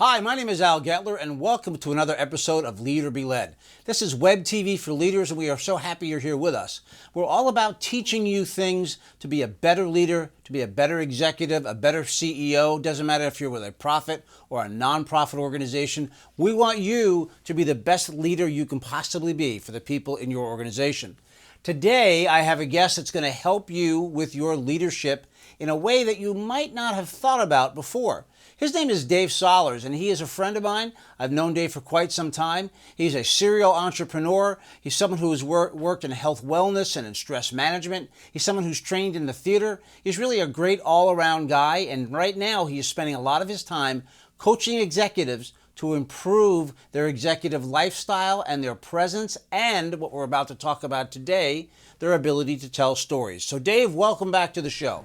Hi, my name is Al Getler, and welcome to another episode of Lead or Be Led. This is web TV for leaders, and we are so happy you're here with us. We're all about teaching you things to be a better leader, to be a better executive, a better CEO. Doesn't matter if you're with a profit or a nonprofit organization. We want you to be the best leader you can possibly be for the people in your organization. Today, I have a guest that's going to help you with your leadership in a way that you might not have thought about before. His name is Dave Sollars, and he is a friend of mine. I've known Dave for quite some time. He's a serial entrepreneur. He's someone who has worked in health wellness and in stress management. He's someone who's trained in the theater. He's really a great all-around guy, and right now he is spending a lot of his time coaching executives to improve their executive lifestyle and their presence, and what we're about to talk about today, their ability to tell stories. So Dave, welcome back to the show.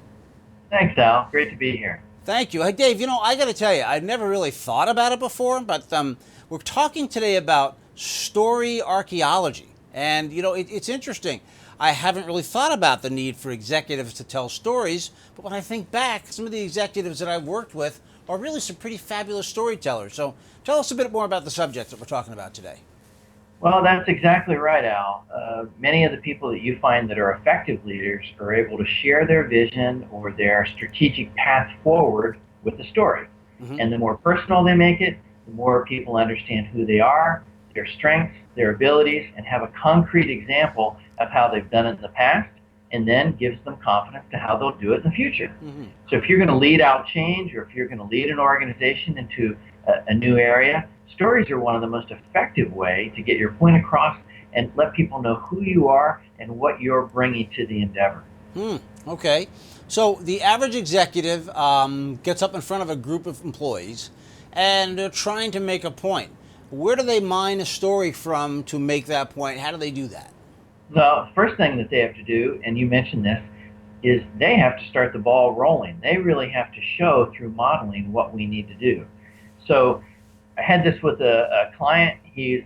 Thanks, Al. Great to be here. Thank you. Hey, Dave, I got to tell you, I've never really thought about it before, but we're talking today about story archaeology. And, it's interesting. I haven't really thought about the need for executives to tell stories, but when I think back, some of the executives that I've worked with are really some pretty fabulous storytellers. So tell us a bit more about the subject that we're talking about today. Well, that's exactly right, Al. Many of the people that you find that are effective leaders are able to share their vision or their strategic path forward with the story. Mm-hmm. And the more personal they make it, the more people understand who they are, their strengths, their abilities, and have a concrete example of how they've done it in the past, and then gives them confidence to how they'll do it in the future. Mm-hmm. So if you're going to lead out change, or if you're going to lead an organization into a new area, stories are one of the most effective way to get your point across and let people know who you are and what you're bringing to the endeavor. Okay. So the average executive gets up in front of a group of employees and they're trying to make a point. Where do they mine a story from to make that point? How do they do that? The first thing that they have to do, and you mentioned this, is they have to start the ball rolling. They really have to show through modeling what we need to do. So I had this with a client. He's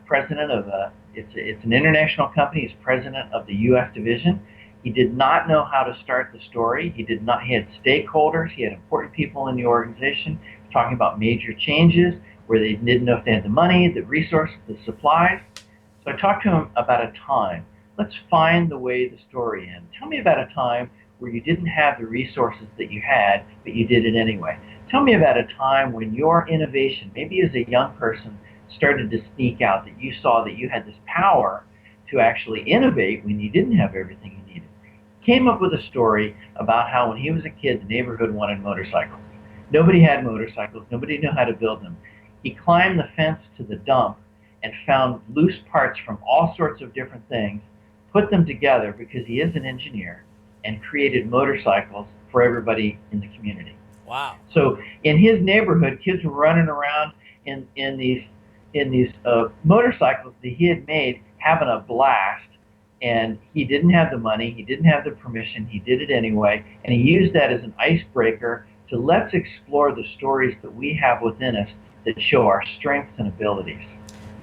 president of it's an international company. He's president of the U.S. division. He did not know how to start the story. He had stakeholders. He had important people in the organization talking about major changes where they didn't know if they had the money, the resources, the supplies. So I talked to him about a time. Let's find the way the story ends. Tell me about a time where you didn't have the resources that you had, but you did it anyway. Tell me about a time when your innovation, maybe as a young person, started to sneak out, that you saw that you had this power to actually innovate when you didn't have everything you needed. Came up with a story about how when he was a kid, the neighborhood wanted motorcycles. Nobody had motorcycles. Nobody knew how to build them. He climbed the fence to the dump and found loose parts from all sorts of different things, put them together because he is an engineer, and created motorcycles for everybody in the community. Wow. So in his neighborhood, kids were running around in these motorcycles that he had made, having a blast. And he didn't have the money, he didn't have the permission, he did it anyway. And he used that as an icebreaker to let's explore the stories that we have within us that show our strengths and abilities.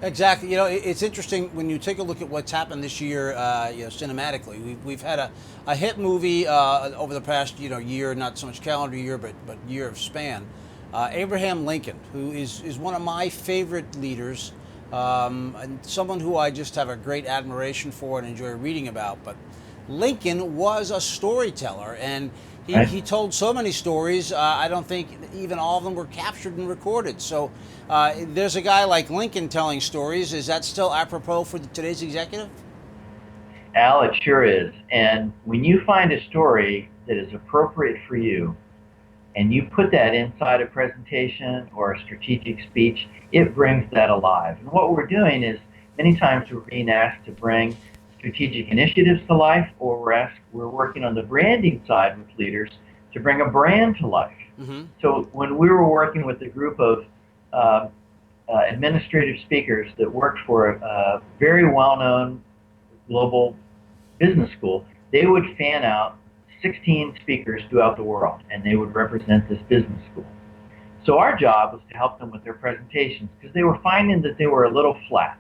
Exactly. It's interesting when you take a look at what's happened this year, cinematically. We've had a hit movie over the past, year, not so much calendar year, but year of span. Abraham Lincoln, who is one of my favorite leaders, and someone who I just have a great admiration for and enjoy reading about. But Lincoln was a storyteller, and he told so many stories, I don't think even all of them were captured and recorded. So there's a guy like Lincoln telling stories. Is that still apropos for today's executive? Al, it sure is. And when you find a story that is appropriate for you, and you put that inside a presentation or a strategic speech, it brings that alive. And what we're doing is many times we're being asked to bring strategic initiatives to life, or we're working on the branding side with leaders to bring a brand to life. Mm-hmm. So when we were working with a group of administrative speakers that worked for a very well-known global business school, they would fan out 16 speakers throughout the world, and they would represent this business school. So our job was to help them with their presentations because they were finding that they were a little flat.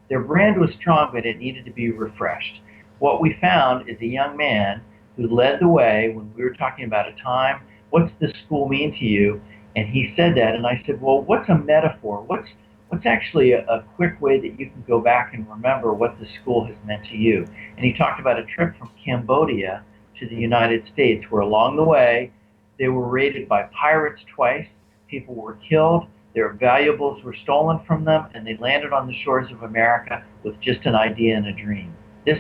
Their brand was strong, but it needed to be refreshed. What we found is a young man who led the way when we were talking about a time, what's this school mean to you? And he said that, and I said, well, what's a metaphor? What's actually a quick way that you can go back and remember what the school has meant to you? And he talked about a trip from Cambodia to the United States, where along the way they were raided by pirates twice, people were killed, their valuables were stolen from them, and they landed on the shores of America with just an idea and a dream. This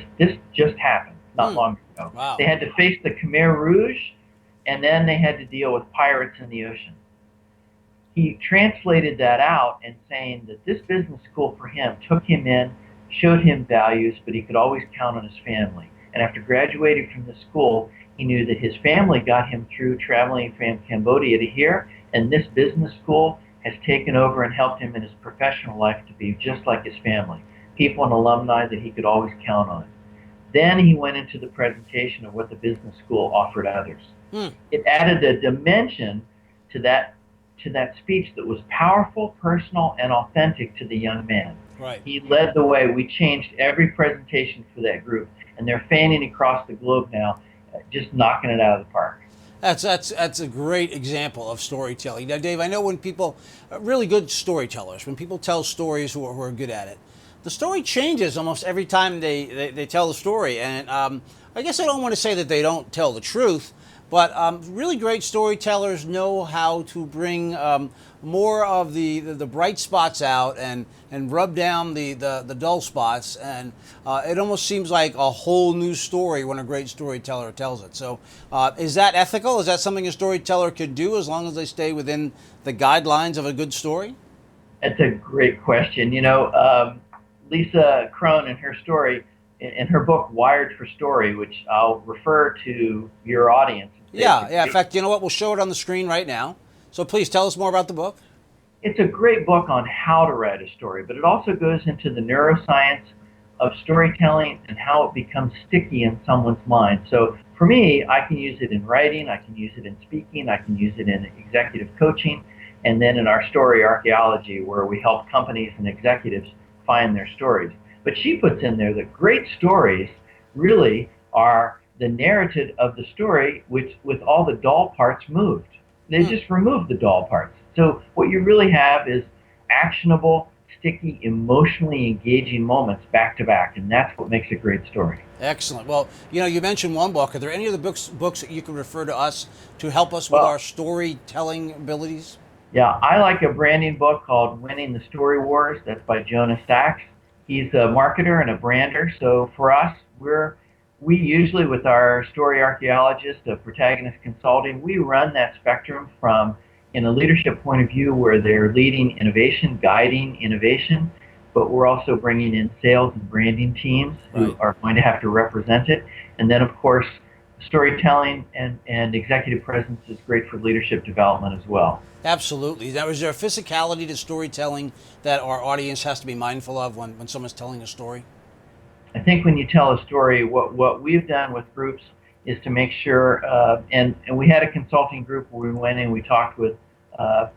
just happened not long ago. Wow. They had to face the Khmer Rouge, and then they had to deal with pirates in the ocean. He translated that out and saying that this business school for him took him in, showed him values, but he could always count on his family. And after graduating from the school, he knew that his family got him through traveling from Cambodia to here, and this business school has taken over and helped him in his professional life to be just like his family, people and alumni that he could always count on. Then he went into the presentation of what the business school offered others. It added a dimension to that speech that was powerful, personal, and authentic to the young man. Right. He led the way. We changed every presentation for that group, and they're fanning across the globe now, just knocking it out of the park. That's a great example of storytelling. Now, Dave, I know when people, really good storytellers, when people tell stories who are good at it, the story changes almost every time they tell the story. And I guess I don't want to say that they don't tell the truth, but really great storytellers know how to bring more of the bright spots out and rub down the dull spots. And it almost seems like a whole new story when a great storyteller tells it. So is that ethical? Is that something a storyteller could do as long as they stay within the guidelines of a good story? That's a great question. You know, Lisa Crone in her story, in her book Wired for Story, which I'll refer to your audience. Yeah. In fact, you know what? We'll show it on the screen right now. So please tell us more about the book. It's a great book on how to write a story, but it also goes into the neuroscience of storytelling and how it becomes sticky in someone's mind. So for me, I can use it in writing, I can use it in speaking, I can use it in executive coaching, and then in our story archaeology, where we help companies and executives find their stories. But she puts in there that great stories really are the narrative of the story, which with all the dull parts moved. They just removed the dull parts. So what you really have is actionable, sticky, emotionally engaging moments back to back, and that's what makes a great story. Excellent. Well, you know, you mentioned one book. Are there any other books that you can refer to us to help us with our storytelling abilities? Yeah, I like a branding book called Winning the Story Wars. That's by Jonas Sachs. He's a marketer and a brander. So for us, we usually, with our story archaeologist of Protagonist Consulting, we run that spectrum from in a leadership point of view where they're leading innovation, guiding innovation, but we're also bringing in sales and branding teams who are going to have to represent it. And then, of course, storytelling and executive presence is great for leadership development as well. Absolutely. Now, is there a physicality to storytelling that our audience has to be mindful of when someone's telling a story? I think when you tell a story, what we've done with groups is to make sure, and we had a consulting group where we went in and we talked with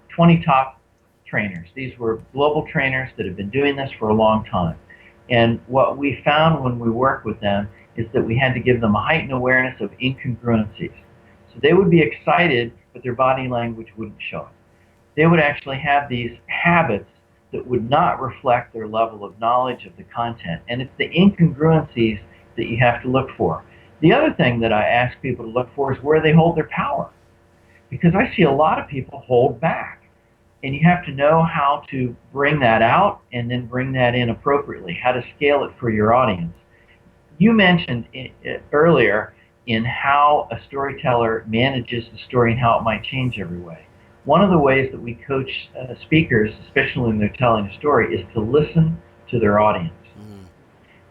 20 top trainers. These were global trainers that have been doing this for a long time. And what we found when we worked with them is that we had to give them a heightened awareness of incongruencies. So they would be excited, but their body language wouldn't show it. They would actually have these habits that would not reflect their level of knowledge of the content. And it's the incongruencies that you have to look for. The other thing that I ask people to look for is where they hold their power. Because I see a lot of people hold back. And you have to know how to bring that out and then bring that in appropriately, how to scale it for your audience. You mentioned earlier in how a storyteller manages the story and how it might change every way. One of the ways that we coach speakers, especially when they're telling a story, is to listen to their audience.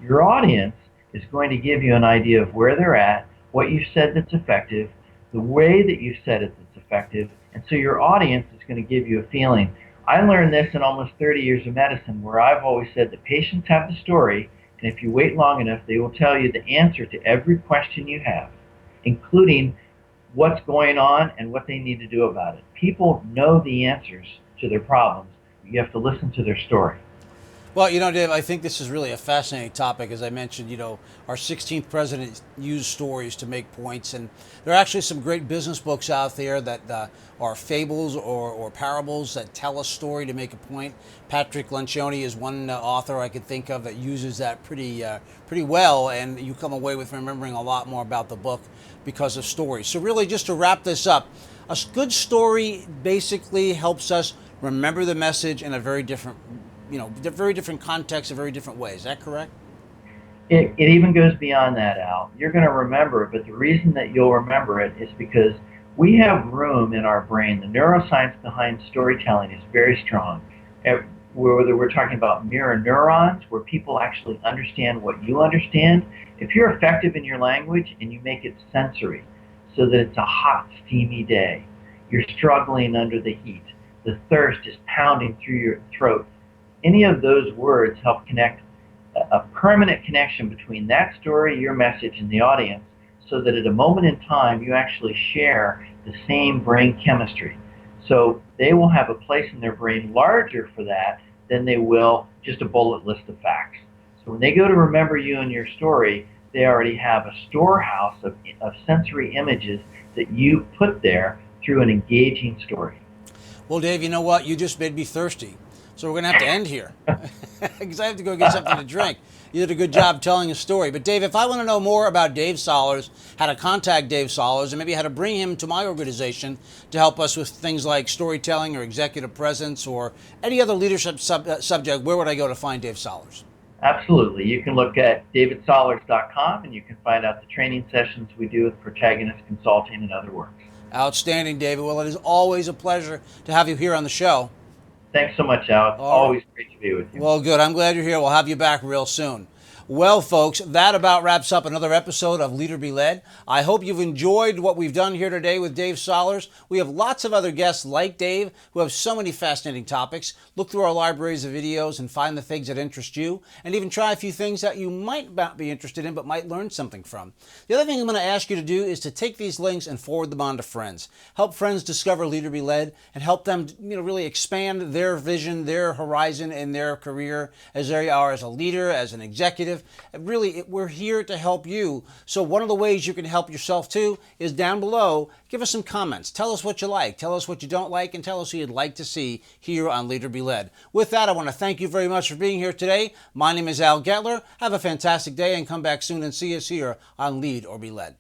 Your audience is going to give you an idea of where they're at, what you've said that's effective, the way that you've said it that's effective, and so your audience is going to give you a feeling. I learned this in almost 30 years of medicine, where I've always said that patients have the story, and if you wait long enough, they will tell you the answer to every question you have, including what's going on and what they need to do about it. People know the answers to their problems. You have to listen to their story. Well, Dave, I think this is really a fascinating topic. As I mentioned, our 16th president used stories to make points, and there are actually some great business books out there that are fables or parables that tell a story to make a point. Patrick Lencioni is one author I could think of that uses that pretty well, and you come away with remembering a lot more about the book because of stories. So really, just to wrap this up, a good story basically helps us remember the message in a very different very different contexts, in very different ways. Is that correct? It even goes beyond that, Al. You're going to remember it, but the reason that you'll remember it is because we have room in our brain. The neuroscience behind storytelling is very strong. Whether we're talking about mirror neurons, where people actually understand what you understand, if you're effective in your language and you make it sensory, so that it's a hot, steamy day, you're struggling under the heat, the thirst is pounding through your throat, any of those words help connect a permanent connection between that story, your message, and the audience, so that at a moment in time you actually share the same brain chemistry. So they will have a place in their brain larger for that than they will just a bullet list of facts. So when they go to remember you and your story, they already have a storehouse of sensory images that you put there through an engaging story. Well, Dave, you know what? You just made me thirsty. So we're going to have to end here because I have to go get something to drink. You did a good job telling a story. But Dave, if I want to know more about Dave Sollars, how to contact Dave Sollars, and maybe how to bring him to my organization to help us with things like storytelling or executive presence or any other leadership subject, where would I go to find Dave Sollars? Absolutely. You can look at davidsollars.com and you can find out the training sessions we do with Protagonist Consulting and other works. Outstanding, David. Well, it is always a pleasure to have you here on the show. Thanks so much, Al. It's always great to be with you. Well, good. I'm glad you're here. We'll have you back real soon. Well, folks, that about wraps up another episode of Leader Be Led. I hope you've enjoyed what we've done here today with Dave Sollars. We have lots of other guests like Dave who have so many fascinating topics. Look through our libraries of videos and find the things that interest you, and even try a few things that you might not be interested in but might learn something from. The other thing I'm going to ask you to do is to take these links and forward them on to friends. Help friends discover Leader Be Led and help them really expand their vision, their horizon in their career as they are as a leader, as an executive. Really, we're here to help you. So one of the ways you can help yourself too is down below. Give us some comments. Tell us what you like. Tell us what you don't like, and tell us who you'd like to see here on Leader Be Led. With that, I want to thank you very much for being here today. My name is Al Gettler. Have a fantastic day and come back soon and see us here on Lead or Be Led.